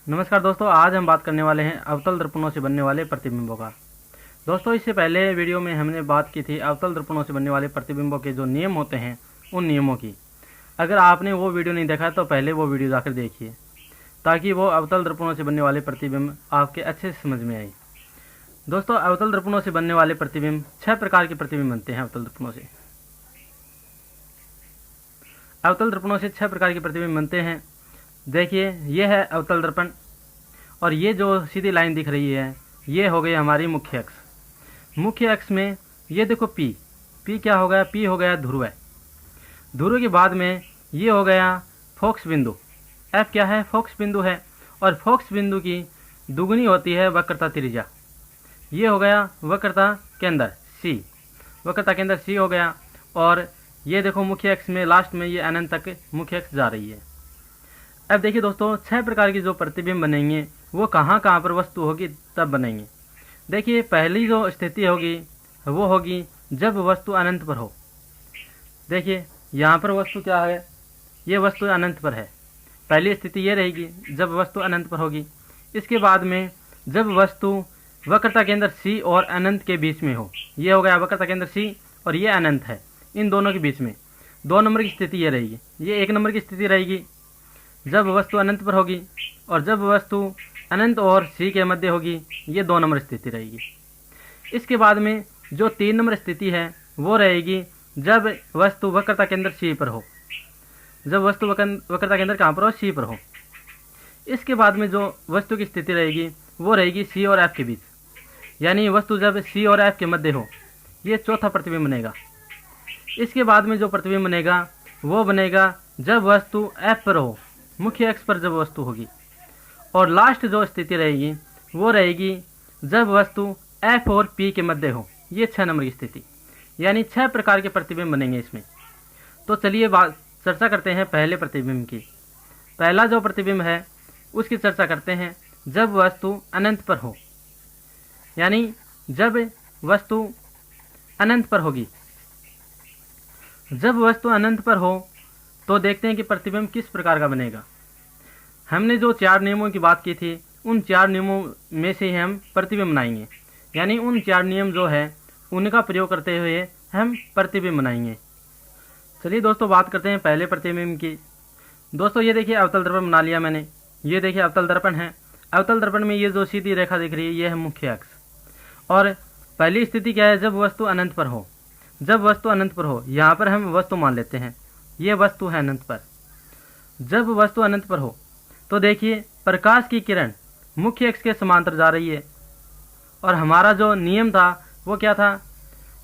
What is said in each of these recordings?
नमस्कार दोस्तों, आज हम बात करने वाले हैं अवतल दर्पणों से बनने वाले प्रतिबिंबों का। दोस्तों, इससे पहले वीडियो में हमने बात की थी अवतल दर्पणों से बनने वाले प्रतिबिंबों के जो नियम होते हैं उन नियमों की। अगर आपने वो वीडियो नहीं देखा तो पहले वो वीडियो जाकर देखिए, ताकि वो अवतल दर्पणों से बनने वाले प्रतिबिंब आपके अच्छे से समझ में आए। दोस्तों, अवतल दर्पणों से बनने वाले प्रतिबिंब 6 प्रकार के प्रतिबिंब बनते हैं। अवतल दर्पणों से 6 प्रकार के प्रतिबिंब बनते हैं। देखिए, ये है अवतल दर्पण, और ये जो सीधी लाइन दिख रही है ये हो गई हमारी मुख्य अक्ष। मुख्य अक्ष में ये देखो पी क्या हो गया? पी हो गया ध्रुव। ध्रुव के बाद में ये हो गया फोकस बिंदु। एफ क्या है? फोकस बिंदु है, और फोकस बिंदु की दुगुनी होती है वक्रता त्रिज्या। ये हो गया वक्रता केंद्र सी। वक्रता केंद्र सी हो गया, और ये देखो मुख्य अक्ष में लास्ट में ये अनंत तक मुख्य अक्ष जा रही है। अब देखिए दोस्तों, 6 प्रकार के जो प्रतिबिंब बनेंगे वो कहाँ कहाँ पर वस्तु होगी तब बनेंगे। देखिए, पहली जो स्थिति होगी वो होगी जब वस्तु अनंत पर हो। देखिए, यहाँ पर वस्तु क्या है? ये वस्तु अनंत पर है। पहली स्थिति ये रहेगी जब वस्तु अनंत पर होगी। इसके बाद में जब वस्तु वक्रता केंद्र सी और अनंत के बीच में हो। ये हो गया वक्रता केंद्र सी और ये अनंत है, इन दोनों के बीच में 2 नंबर की स्थिति ये रहेगी। ये 1 नंबर की स्थिति रहेगी जब वस्तु अनंत पर होगी, और जब वस्तु अनंत और सी के मध्य होगी ये 2 नंबर स्थिति रहेगी। इसके बाद में जो 3 नंबर स्थिति है वो रहेगी जब वस्तु वक्रता केंद्र सी पर हो। जब वस्तु वक्रता केंद्र कहाँ पर हो? सी पर हो। इसके बाद में जो वस्तु की स्थिति रहेगी वो रहेगी सी और एफ के बीच, यानी वस्तु जब सी और एफ के मध्य हो। ये चौथा प्रतिबिंब बनेगा। इसके बाद में जो प्रतिबिंब बनेगा वो बनेगा जब वस्तु एफ पर हो, मुख्य अक्ष पर जब वस्तु होगी। और लास्ट जो स्थिति रहेगी वो रहेगी जब वस्तु एफ और पी के मध्य हो। ये 6 नंबर की स्थिति, यानी 6 प्रकार के प्रतिबिंब बनेंगे इसमें। तो चलिए चर्चा करते हैं पहले प्रतिबिंब की। पहला जो प्रतिबिंब है उसकी चर्चा करते हैं जब वस्तु अनंत पर हो, यानी जब वस्तु अनंत पर होगी। जब वस्तु अनंत पर हो तो देखते हैं कि प्रतिबिंब किस प्रकार का बनेगा। हमने जो 4 नियमों की बात की थी उन 4 नियमों में से हम प्रतिबिंब बनाएंगे, यानी उन 4 नियम जो है उनका प्रयोग करते हुए हम प्रतिबिंब बनाएंगे। चलिए दोस्तों, बात करते हैं पहले प्रतिबिंब की। दोस्तों, ये देखिए अवतल दर्पण बना लिया मैंने। ये देखिए अवतल दर्पण है। अवतल दर्पण में ये जो सीधी रेखा दिख रही है ये है मुख्य अक्ष। और पहली स्थिति क्या है? जब वस्तु अनंत पर हो। जब वस्तु अनंत पर हो, यहाँ पर हम वस्तु मान लेते हैं, ये वस्तु है अनंत पर। जब वस्तु अनंत पर हो तो देखिए प्रकाश की किरण मुख्य अक्ष के समांतर जा रही है। और हमारा जो नियम था वो क्या था?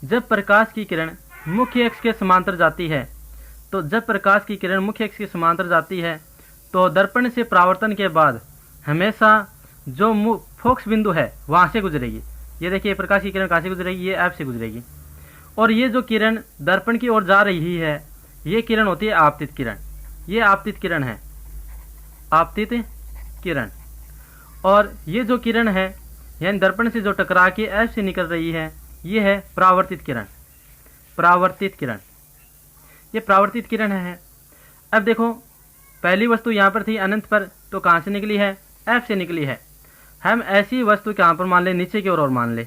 जब प्रकाश की किरण मुख्य अक्ष के समांतर जाती है, तो जब प्रकाश की किरण मुख्य अक्ष के समांतर जाती है तो दर्पण से परावर्तन के बाद हमेशा जो फोकस बिंदु है वहाँ से गुजरेगी। ये देखिए प्रकाश की किरण कहाँ से गुजरेगी? ये एफ से गुजरेगी। और ये जो किरण दर्पण की ओर जा रही है ये किरण होती है आपतित किरण। ये आपतित किरण है, आपतित किरण। और ये जो किरण है यानी दर्पण से जो टकरा के एफ से निकल रही है ये है परावर्तित किरण। परावर्तित किरण, ये परावर्तित किरण है। अब देखो, पहली वस्तु यहाँ पर थी अनंत पर, तो कहाँ से निकली है? एफ से निकली है। हम ऐसी वस्तु कहाँ पर मान ले? नीचे की ओर मान ले।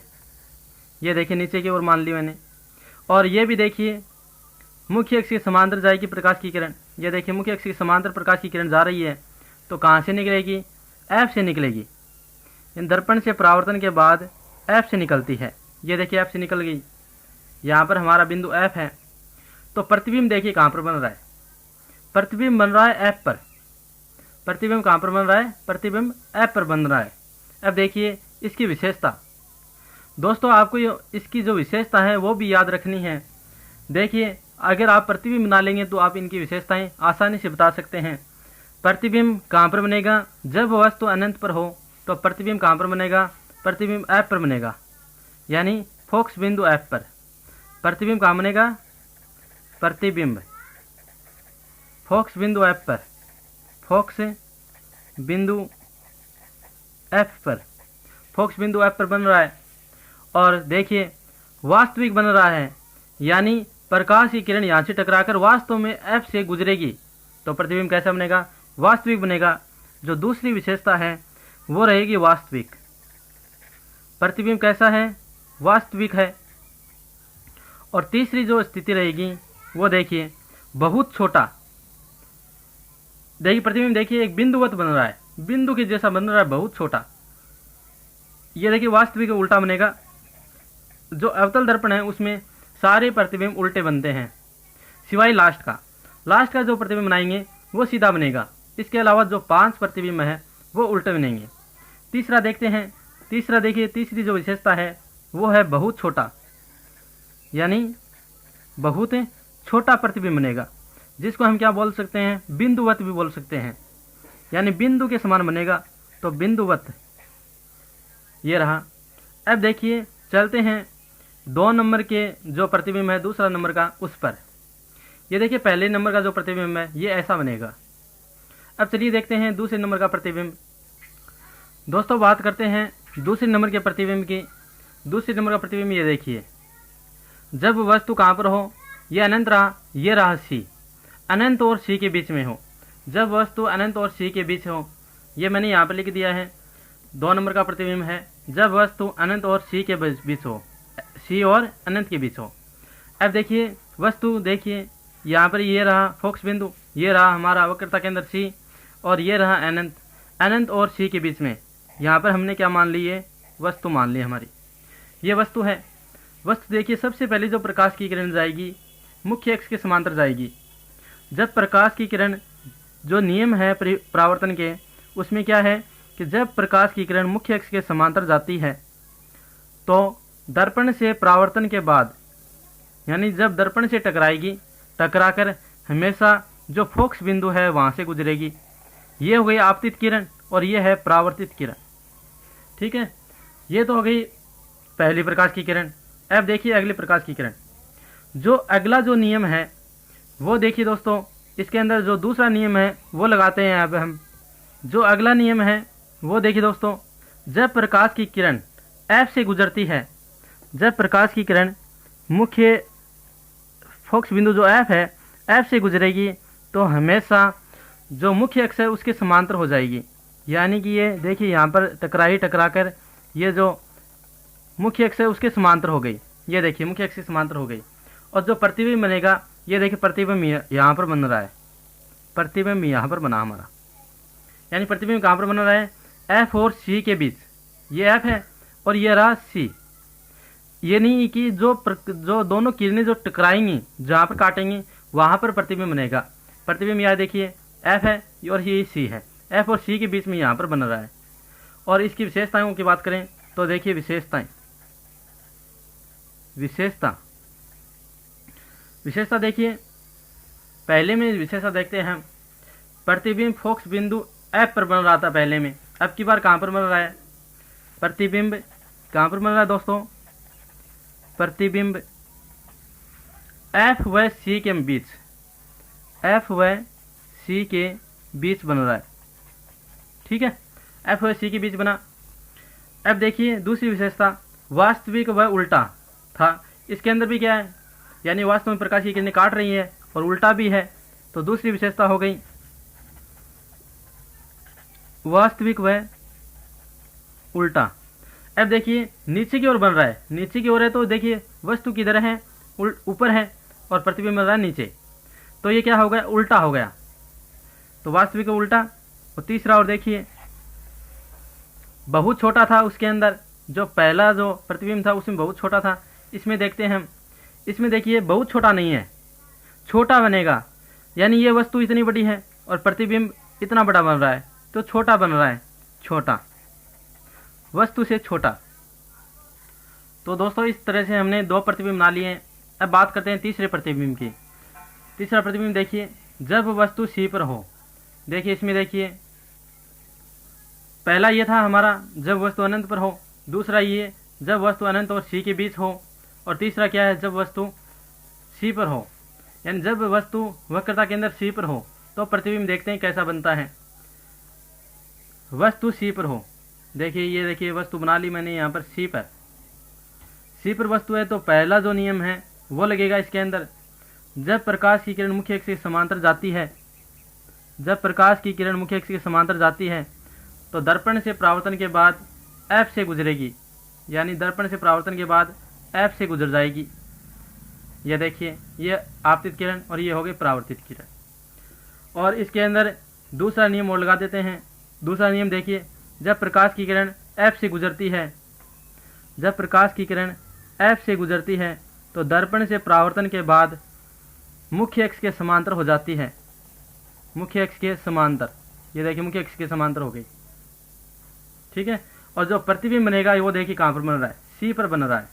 ये देखिए नीचे की ओर मान ली मैंने। और ये भी देखिए मुख्य अक्ष के समांतर जाएगी प्रकाश की किरण। ये देखिए मुख्य अक्ष के समांतर प्रकाश की किरण जा रही है, तो कहाँ से निकलेगी? एफ से निकलेगी। इन दर्पण से परावर्तन के बाद एफ से निकलती है। ये देखिए एफ से निकल गई। यहाँ पर हमारा बिंदु एफ है। तो प्रतिबिंब देखिए कहाँ पर बन रहा है? प्रतिबिंब बन रहा है एफ पर। प्रतिबिंब कहाँ पर बन रहा है? प्रतिबिंब एफ पर बन रहा है। अब देखिए इसकी विशेषता। दोस्तों, आपको इसकी जो विशेषता है वो भी याद रखनी है। देखिए, अगर आप प्रतिबिंब बना लेंगे तो आप इनकी विशेषताएं आसानी से बता सकते हैं। प्रतिबिंब कहाँ पर बनेगा? जब वस्तु अनंत पर हो। तो प्रतिबिंब कहाँ पर बनेगा? प्रतिबिंब एफ पर बनेगा, यानी फोकस बिंदु एफ पर। प्रतिबिंब कहाँ बनेगा? प्रतिबिंब फोकस बिंदु एफ पर। फोकस बिंदु एफ पर, फोकस बिंदु एफ पर बन रहा है। और देखिए वास्तविक बन रहा है, यानी प्रकाश की किरण यहाँ से टकराकर वास्तव में एफ से गुजरेगी। तो प्रतिबिंब कैसा बनेगा? वास्तविक बनेगा। जो दूसरी विशेषता है वो रहेगी वास्तविक। प्रतिबिंब कैसा है? वास्तविक है। और तीसरी जो स्थिति रहेगी वो देखिए बहुत छोटा। देखिए प्रतिबिंब देखिए एक बिंदुवत बन रहा है, बिंदु के जैसा बन रहा है, बहुत छोटा। ये देखिए वास्तविक उल्टा बनेगा। जो अवतल दर्पण है उसमें सारे प्रतिबिंब उल्टे बनते हैं सिवाय लास्ट का। लास्ट का जो प्रतिबिंब बनाएंगे वो सीधा बनेगा। इसके अलावा जो 5 प्रतिबिंब है वो उल्टे बनेंगे। तीसरा देखते हैं। तीसरा देखिए तीसरी जो विशेषता है वो है बहुत छोटा, यानी बहुत छोटा प्रतिबिंब बनेगा, जिसको हम क्या बोल सकते हैं? बिंदुवत भी बोल सकते हैं, यानी बिंदु के समान बनेगा, तो बिंदुवत ये रहा। अब देखिए चलते हैं 2 नंबर के जो प्रतिबिंब है दूसरा नंबर का उस पर। ये देखिए पहले नंबर का जो प्रतिबिंब है ये ऐसा बनेगा। अब चलिए देखते हैं दूसरे नंबर का प्रतिबिंब। दोस्तों बात करते हैं दूसरे नंबर के प्रतिबिंब की। दूसरे नंबर का प्रतिबिंब ये देखिए, जब वस्तु कहाँ पर हो, ये अनंत रहा, ये रहा सी, अनंत और सी के बीच में हो। जब वस्तु अनंत और सी के बीच हो, ये मैंने यहाँ पर लिख दिया है, 2 नंबर का प्रतिबिंब है। जब वस्तु अनंत और सी के बीच हो, सी और अनंत के बीच हो। अब देखिए वस्तु देखिए यहाँ पर ये रहा फोकस बिंदु, ये रहा हमारा वक्रता केंद्र सी, और ये रहा अनंत। अनंत और सी के बीच में यहाँ पर हमने क्या मान ली है? वस्तु मान ली हमारी। ये वस्तु है। वस्तु देखिए सबसे पहले जो प्रकाश की किरण जाएगी मुख्य अक्ष के समांतर जाएगी। जब प्रकाश की किरण, जो नियम है परावर्तन के, उसमें क्या है कि जब प्रकाश की किरण मुख्य अक्ष के समांतर जाती है तो दर्पण से परावर्तन के बाद, यानी जब दर्पण से टकराएगी, टकराकर हमेशा जो फोकस बिंदु है वहाँ से गुजरेगी। ये हो गई आपतित किरण और ये है परावर्तित किरण। ठीक है, ये तो हो गई पहली प्रकाश की किरण। अब देखिए अगली प्रकाश की किरण। जो अगला जो नियम है वो देखिए दोस्तों, इसके अंदर जो दूसरा नियम है वो लगाते हैं। अब हम जो अगला नियम है वो देखिए दोस्तों, जब प्रकाश की किरण F से गुजरती है, जब प्रकाश की किरण मुख्य फोकस बिंदु जो F है F से गुजरेगी तो हमेशा जो मुख्य अक्ष है उसके समांतर हो जाएगी। यानी कि ये देखिए यहाँ पर टकराकर ये जो मुख्य अक्ष है उसके समांतर हो गई। ये देखिए मुख्य अक्ष के समांतर हो गई। और जो प्रतिबिंब बनेगा, ये देखिए प्रतिबिंब यहाँ पर बन रहा है, प्रतिबिंब यहाँ पर बना हमारा, यानी प्रतिबिंब कहाँ पर बन रहा है? F और C के बीच। ये F है और ये रहा C। ये नहीं कि जो दोनों किरणें जो टकराएंगी, जहाँ पर काटेंगी वहाँ पर प्रतिबिंब बनेगा। प्रतिबिंब यहाँ देखिए F है और ये C है, F और C के बीच में यहाँ पर बन रहा है। और इसकी विशेषताओं की बात करें तो देखिए विशेषता देखिए, पहले में विशेषता देखते हैं हम। प्रतिबिंब फोकस बिंदु F पर बन रहा था पहले में, अब की बार कहाँ पर बन रहा है? प्रतिबिंब कहाँ पर बन रहा है दोस्तों? प्रतिबिंब F व C के बीच, F व C के बीच बन रहा है। ठीक है, F व C के बीच बना। अब देखिए दूसरी विशेषता, वास्तविक व उल्टा था। इसके अंदर भी क्या है? यानी वास्तव में प्रकाश की किरणें काट रही है और उल्टा भी है, तो दूसरी विशेषता हो गई वास्तविक व उल्टा। अब देखिए नीचे की ओर बन रहा है, नीचे की ओर है तो देखिए वस्तु किधर है? ऊपर है और प्रतिबिंब बन रहा है नीचे, तो ये क्या हो गया? उल्टा हो गया। तो वास्तविक व उल्टा। और तीसरा और देखिए, बहुत छोटा था उसके अंदर, जो पहला जो प्रतिबिंब था उसमें बहुत छोटा था। इसमें देखते हैं हम, इसमें देखिए बहुत छोटा नहीं है, छोटा बनेगा। यानी ये वस्तु इतनी बड़ी है और प्रतिबिंब इतना बड़ा बन रहा है, तो छोटा बन रहा है, छोटा, वस्तु से छोटा। तो दोस्तों इस तरह से हमने 2 प्रतिबिंब बना लिए हैं। अब बात करते हैं तीसरे प्रतिबिंब की। तीसरा प्रतिबिंब देखिए, जब वस्तु C पर हो। देखिए इसमें देखिए, पहला ये था हमारा जब वस्तु अनंत पर हो, दूसरा ये जब वस्तु अनंत और C के बीच हो, और तीसरा क्या है? जब वस्तु C पर हो। यानी जब वस्तु वक्रता केंद्र C पर हो तो प्रतिबिंब देखते हैं कैसा बनता है। वस्तु C पर हो, देखिए ये देखिए वस्तु बना ली मैंने यहाँ पर C पर वस्तु है, तो पहला जो नियम है वो लगेगा इसके अंदर। जब प्रकाश की किरण मुख्य अक्ष के समांतर जाती है जब प्रकाश की किरण मुख्य अक्ष के समांतर जाती है तो दर्पण से परावर्तन के बाद F से गुजरेगी, यानी दर्पण से परावर्तन के बाद F से गुजर जाएगी। यह देखिए, ये आपतित किरण और ये हो गई परावर्तित किरण। और इसके अंदर दूसरा नियम और लगा देते हैं। दूसरा नियम देखिए, जब प्रकाश की किरण F से गुजरती है, जब प्रकाश की किरण F से गुजरती है तो दर्पण से परावर्तन के बाद मुख्य अक्ष के समांतर हो जाती है। मुख्य अक्ष के समांतर, ये देखिए मुख्य अक्ष के समांतर हो गई, ठीक है। और जो प्रतिबिंब बनेगा वो देखिए कहाँ पर बन रहा है, C पर बन रहा है।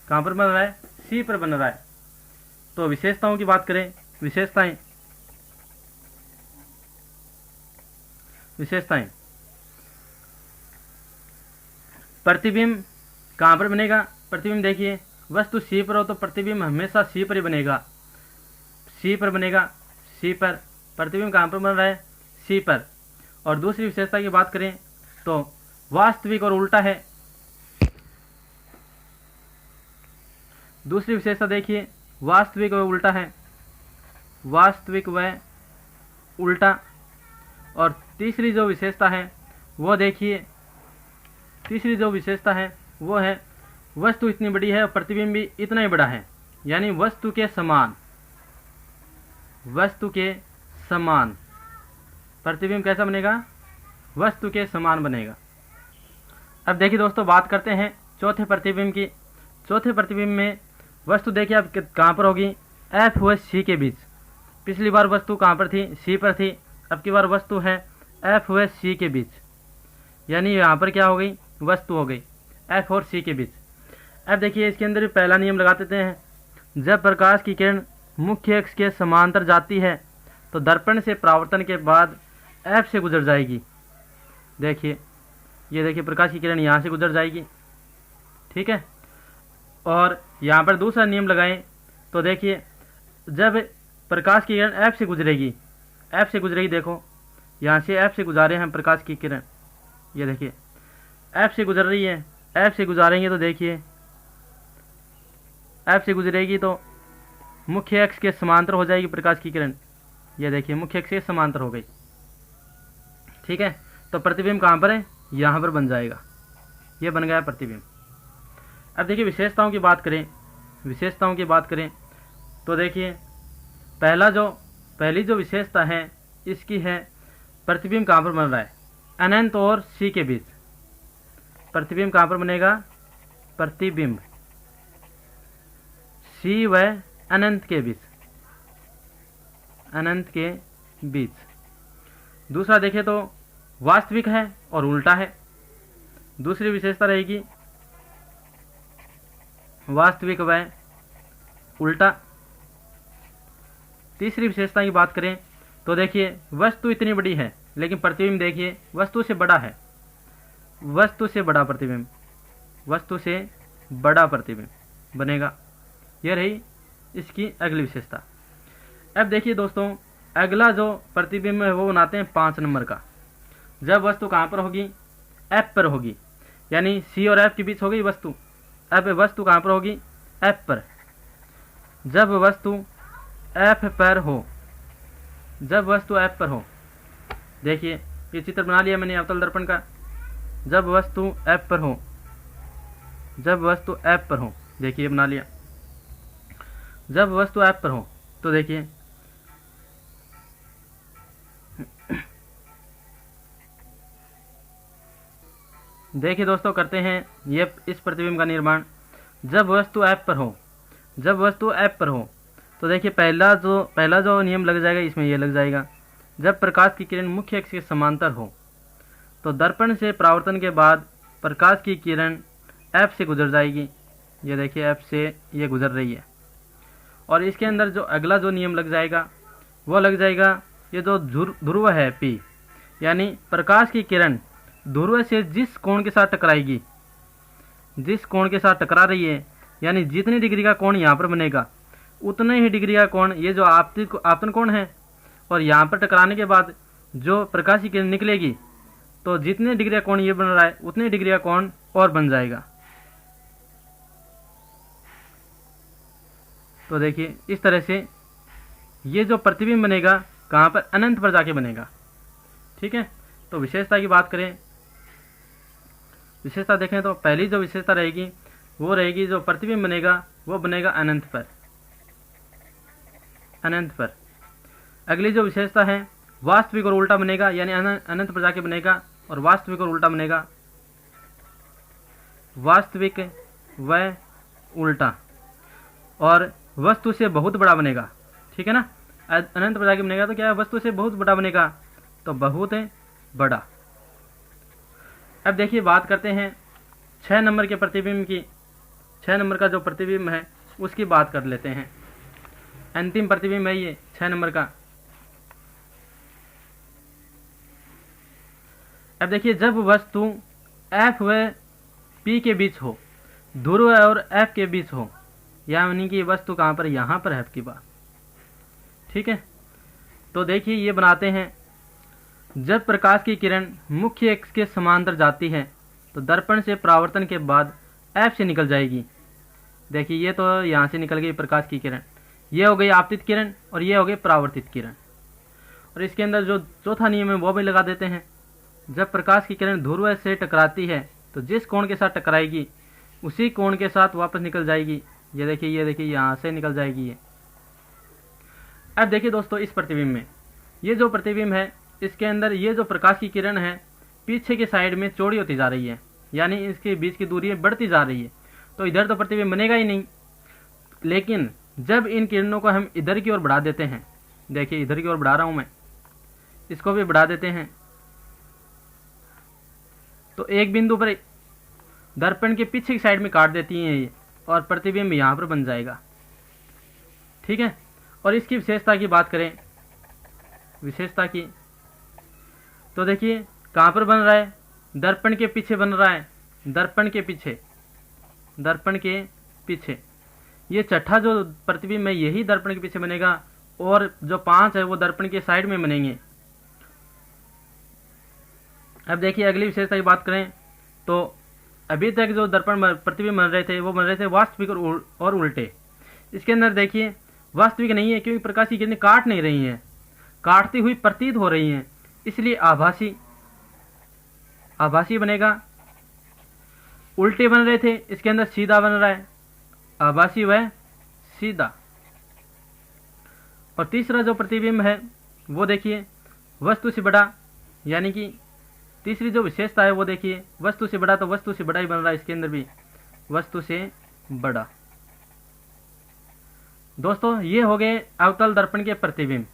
कहाँ पर बन रहा है, C पर बन रहा है। तो विशेषताओं की बात करें, विशेषताएं प्रतिबिंब कहाँ पर बनेगा, प्रतिबिंब देखिए वस्तु C पर हो तो प्रतिबिंब हमेशा C पर ही बनेगा, C पर बनेगा, C पर। प्रतिबिंब कहाँ पर बन रहा है, C पर। और दूसरी विशेषता की बात करें तो वास्तविक और उल्टा है। दूसरी विशेषता देखिए, वास्तविक व उल्टा है, वास्तविक व उल्टा। और तीसरी जो विशेषता है वो देखिए, तीसरी जो विशेषता है वो है वस्तु इतनी बड़ी है और प्रतिबिंब भी इतना ही बड़ा है, यानी वस्तु के समान, वस्तु के समान। प्रतिबिंब कैसा बनेगा, वस्तु के समान बनेगा। अब देखिए दोस्तों, बात करते हैं चौथे प्रतिबिंब की। चौथे प्रतिबिंब में वस्तु देखिए अब कहाँ पर होगी, F व C के बीच। पिछली बार वस्तु कहाँ पर थी, C पर थी, अब की बार वस्तु है F व C के बीच, यानी यहाँ पर क्या हो गई, वस्तु हो गई F और C के बीच। अब देखिए इसके अंदर भी पहला नियम लगा देते हैं, जब प्रकाश की किरण मुख्य अक्ष के समांतर जाती है तो दर्पण से परावर्तन के बाद F से गुजर जाएगी। देखिए, ये देखिए प्रकाश की किरण यहाँ से गुजर जाएगी, ठीक है। और यहाँ पर दूसरा नियम लगाएं तो देखिए, जब प्रकाश की किरण F से गुजरेगी, F से गुजरेगी, देखो यहाँ से F से गुजारे हैं प्रकाश की किरण, ये देखिए F से गुजर रही है। F से गुजारेंगे तो देखिए F से गुजरेगी तो मुख्य अक्ष के समांतर हो जाएगी प्रकाश की किरण, ये देखिए मुख्य अक्ष के समांतर हो गई, ठीक है। तो प्रतिबिंब कहाँ पर है, यहाँ पर बन जाएगा, ये बन गया प्रतिबिंब। अब देखिए विशेषताओं की बात करें, विशेषताओं की बात करें तो देखिए पहली जो विशेषता है इसकी है प्रतिबिंब कहाँ पर बन रहा है, अनंत और C के बीच। प्रतिबिंब कहाँ पर बनेगा, प्रतिबिंब C व अनंत के बीच, अनंत के बीच। दूसरा देखें तो वास्तविक है और उल्टा है। दूसरी विशेषता रहेगी वास्तविक व उल्टा। तीसरी विशेषता की बात करें तो देखिए वस्तु इतनी बड़ी है लेकिन प्रतिबिंब देखिए वस्तु से बड़ा है, वस्तु से बड़ा प्रतिबिंब, वस्तु से बड़ा प्रतिबिंब बनेगा। यह रही इसकी अगली विशेषता। अब देखिए दोस्तों, अगला जो प्रतिबिंब है वो बनाते हैं 5 नंबर का। जब वस्तु कहाँ पर होगी, F पर होगी, यानी C और F के बीच हो गई वस्तु। अब वस्तु कहाँ पर होगी, F पर। जब वस्तु F पर हो, जब वस्तु F पर हो, देखिए ये चित्र बना लिया मैंने अवतल दर्पण का। जब वस्तु F पर हो, जब वस्तु F पर हो, देखिए बना लिया। जब वस्तु F पर हो तो देखिए देखिए दोस्तों, करते हैं ये इस प्रतिबिंब का निर्माण। जब वस्तु F पर हो, जब वस्तु F पर हो तो देखिए पहला जो नियम लग जाएगा इसमें ये लग जाएगा, जब प्रकाश की किरण मुख्य अक्ष के समांतर हो तो दर्पण से परावर्तन के बाद प्रकाश की किरण F से गुजर जाएगी। ये देखिए F से ये गुजर रही है। और इसके अंदर जो अगला जो नियम लग जाएगा वो लग जाएगा, ये जो ध्रुव है P, यानी प्रकाश की किरण ध्रुव से जिस कोण के साथ टकराएगी, जिस कोण के साथ टकरा रही है, यानी जितनी डिग्री का कोण यहाँ पर बनेगा उतने ही डिग्री का कोण ये जो आपतन कोण है, और यहाँ पर टकराने के बाद जो प्रकाश की किरण निकलेगी तो जितने डिग्री का कोण ये बन रहा है उतने डिग्री का कोण और बन जाएगा। तो देखिए इस तरह से ये जो प्रतिबिंब बनेगा कहाँ पर, अनंत पर जाके बनेगा। ठीक है, तो विशेषता की बात करें, विशेषता देखें तो पहली जो विशेषता रहेगी वो रहेगी जो प्रतिबिंब बनेगा वो बनेगा अनंत पर, अनंत पर। अगली जो विशेषता है वास्तविक और उल्टा बनेगा, यानी अनंत पर जाके बनेगा, और वास्तविक और उल्टा बनेगा, वास्तविक व उल्टा, और वस्तु से बहुत बड़ा बनेगा। ठीक है ना, अनंत पर जाके बनेगा तो क्या है, वस्तु से बहुत बड़ा बनेगा, तो बहुत बड़ा। अब देखिए बात करते हैं 6 नंबर के प्रतिबिंब की। 6 नंबर का जो प्रतिबिंब है उसकी बात कर लेते हैं। अंतिम प्रतिबिंब है ये 6 नंबर का। अब देखिए जब वस्तु F व P के बीच हो, ध्रुव और F के बीच हो, यानी कि वस्तु कहाँ पर, यहाँ पर है आपकी बात। ठीक है, तो देखिए ये बनाते हैं, जब प्रकाश की किरण मुख्य अक्ष के समांतर जाती है तो दर्पण से परावर्तन के बाद F से निकल जाएगी। देखिए ये तो यहाँ से निकल गई प्रकाश की किरण, ये हो गई आपतित किरण और ये हो गई परावर्तित किरण। और इसके अंदर जो चौथा नियम है वो भी लगा देते हैं, जब प्रकाश की किरण ध्रुव से टकराती है तो जिस कोण के साथ टकराएगी उसी कोण के साथ वापस निकल जाएगी। ये देखिए यहाँ से निकल जाएगी ये। अब देखिए दोस्तों इस प्रतिबिंब में, ये जो प्रतिबिंब है इसके अंदर ये जो प्रकाश की किरण है पीछे के साइड में चौड़ी होती जा रही है, यानी इसके बीच की दूरी बढ़ती जा रही है, तो इधर तो प्रतिबिंब बनेगा ही नहीं। लेकिन जब इन किरणों को हम इधर की ओर बढ़ा देते हैं, देखिए इधर की ओर बढ़ा रहा हूं मैं, इसको भी बढ़ा देते हैं, तो एक बिंदु पर दर्पण के पीछे की साइड में काट देती हैं ये, और प्रतिबिंब यहाँ पर बन जाएगा। ठीक है, और इसकी विशेषता की बात करें, विशेषता की, तो देखिए कहाँ पर बन रहा है, दर्पण के पीछे बन रहा है, दर्पण के पीछे, दर्पण के पीछे। ये छठा जो प्रतिबिंब है यही दर्पण के पीछे बनेगा, और जो 5 है वो दर्पण के साइड में बनेंगे। अब देखिए अगली विशेषता की बात करें तो अभी तक जो दर्पण प्रतिबिंब बन रहे थे वो बन रहे थे वास्तविक और उल्टे। इसके अंदर देखिए वास्तविक नहीं है, क्योंकि प्रकाश की किरणें काट नहीं रही हैं, काटती हुई प्रतीत हो रही हैं, इसलिए आभासी, आभासी बनेगा। उल्टे बन रहे थे, इसके अंदर सीधा बन रहा है, आभासी व सीधा। और तीसरा जो प्रतिबिंब है वो देखिए वस्तु से बड़ा, यानी कि तीसरी जो विशेषता है वो देखिए वस्तु से बड़ा, तो वस्तु से बड़ा ही बन रहा है, इसके अंदर भी वस्तु से बड़ा। दोस्तों ये हो गए अवतल दर्पण के प्रतिबिंब।